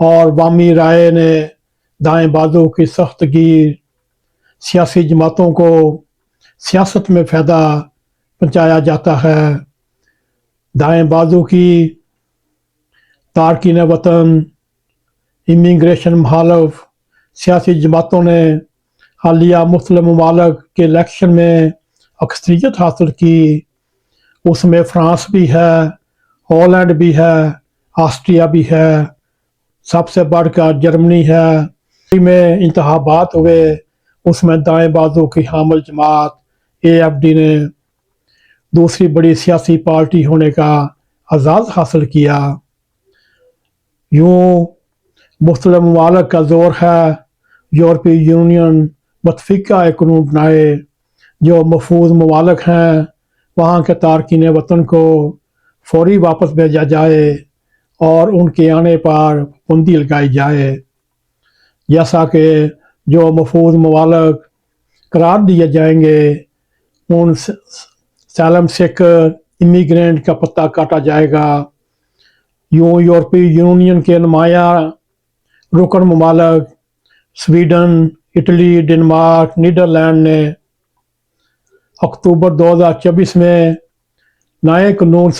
اور وامی رائے نے دائیں بازو کی سخت گیر سیاسی جماعتوں کو سیاست میں فائدہ پہنچایا جاتا ہے۔ دائیں بازو کی تارکین وطن امیگریشن مخالف سیاسی جماعتوں نے حالیہ مختلف ممالک کے الیکشن میں اکثریت حاصل کی۔ اس میں فرانس بھی ہے، ہالینڈ بھی ہے، آسٹریا بھی ہے، سب سے بڑھ کر جرمنی ہے۔ میں انتخابات ہوئے، اس میں دائیں بازو کی حامل جماعت AFD نے دوسری بڑی سیاسی پارٹی ہونے کا اعزاز حاصل کیا۔ یوں مختلف ممالک کا زور ہے یورپی یونین متفقہ ایک قانون بنائے۔ جو محفوظ ممالک ہیں وہاں کے تارکین وطن کو فوری واپس بھیجا جائے اور ان کے آنے پر پابندی لگائی جائے، جیسا کہ جو محفوظ ممالک قرار دیے جائیں گے ان سالم سیکر امیگرینٹ کا پتہ کاٹا جائے گا۔ یوں یورپی یونین کے نمایاں رکن ممالک سویڈن، اٹلی، ڈنمارک، نیدرلینڈ نے اکتوبر 2024 میں نئے قانون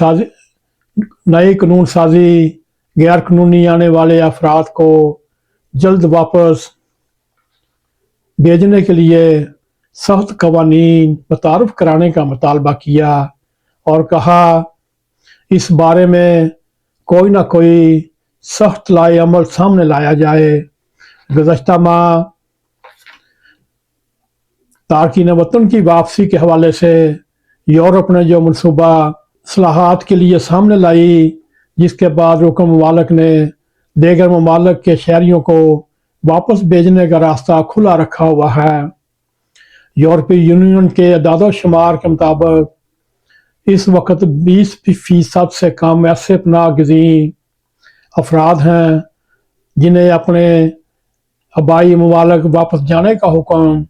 سازی غیر قانونی آنے والے افراد کو جلد واپس بھیجنے کے لیے سخت قوانین متعارف کرانے کا مطالبہ کیا اور کہا اس بارے میں کوئی نہ کوئی سخت لائحہ عمل سامنے لایا جائے۔ گزشتہ ماہ تارکین وطن کی واپسی کے حوالے سے یورپ نے جو منصوبہ اصلاحات کے لیے سامنے لائی، جس کے بعد رکن ممالک نے دیگر ممالک کے شہریوں کو واپس بھیجنے کا راستہ کھلا رکھا ہوا ہے۔ یورپی یونین کے اعداد و شمار کے مطابق اس وقت 20% سے کم ایسے پناہ گزین افراد ہیں جنہیں اپنے آبائی ممالک واپس جانے کا حکم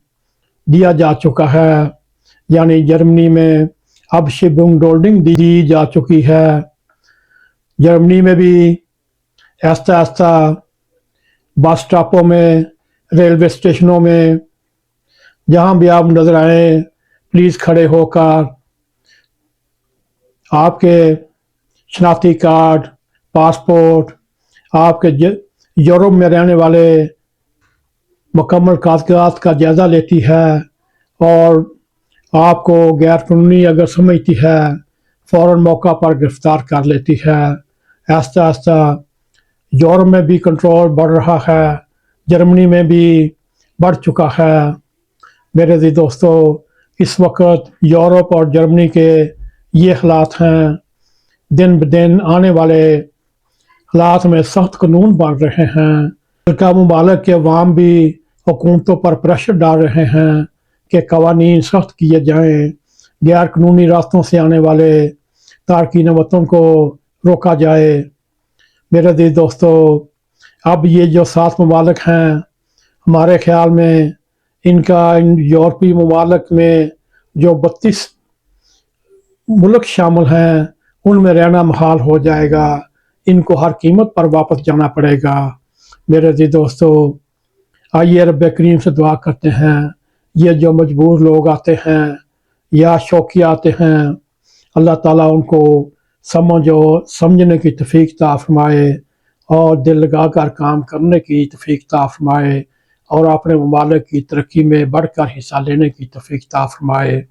دیا جا چکا ہے، یعنی جرمنی میں اب شپنگ ہولڈنگ دی جا چکی ہے۔ جرمنی میں بھی آہستہ آہستہ بس اسٹاپوں میں، ریلوے اسٹیشنوں میں، جہاں بھی آپ نظر آئیں پلیز کھڑے ہو کر آپ کے شناختی کارڈ، پاسپورٹ، آپ کے یورپ میں رہنے والے مکمل کاغذات کا جائزہ لیتی ہے اور آپ کو غیر قانونی اگر سمجھتی ہے فوراً موقع پر گرفتار کر لیتی ہے۔ آہستہ آہستہ یورپ میں بھی کنٹرول بڑھ رہا ہے، جرمنی میں بھی بڑھ چکا ہے۔ میرے عزیز دوستو، اس وقت یورپ اور جرمنی کے یہ حالات ہیں۔ دن بدن آنے والے حالات میں سخت قانون بن رہے ہیں۔ ملکہ ممالک کے عوام بھی حکومتوں پر پریشر ڈال رہے ہیں کہ قوانین سخت کیے جائیں، غیر قانونی راستوں سے آنے والے تارکین وطن کو روکا جائے۔ میرے عزیز دوستو، اب یہ جو 7 ممالک ہیں، ہمارے خیال میں ان یورپی ممالک میں جو 32 ملک شامل ہیں ان میں رہنا محال ہو جائے گا، ان کو ہر قیمت پر واپس جانا پڑے گا۔ میرے عزیز دوستو، آئیے رب کریم سے دعا کرتے ہیں یہ جو مجبور لوگ آتے ہیں یا شوقیہ آتے ہیں، اللہ تعالیٰ ان کو سمجھنے کی توفیق عطا فرمائے اور دل لگا کر کام کرنے کی توفیق عطا فرمائے اور اپنے ممالک کی ترقی میں بڑھ کر حصہ لینے کی توفیق عطا فرمائے۔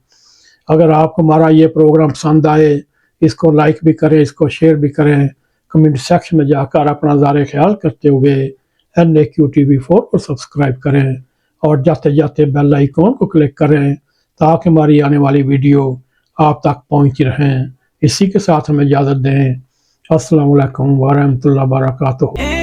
اگر آپ کو ہمارا یہ پروگرام پسند آئے، اس کو لائک بھی کریں، اس کو شیئر بھی کریں، کمنٹ سیکشن میں جا کر اپنا اظہار خیال کرتے ہوئے NAQTV4 کو سبسکرائب کریں اور جاتے جاتے بیل آئیکن کو کلک کریں تاکہ ہماری آنے والی ویڈیو آپ تک پہنچتی رہیں۔ اسی کے ساتھ ہمیں اجازت دیں۔ السلام علیکم ورحمۃ اللہ وبرکاتہ۔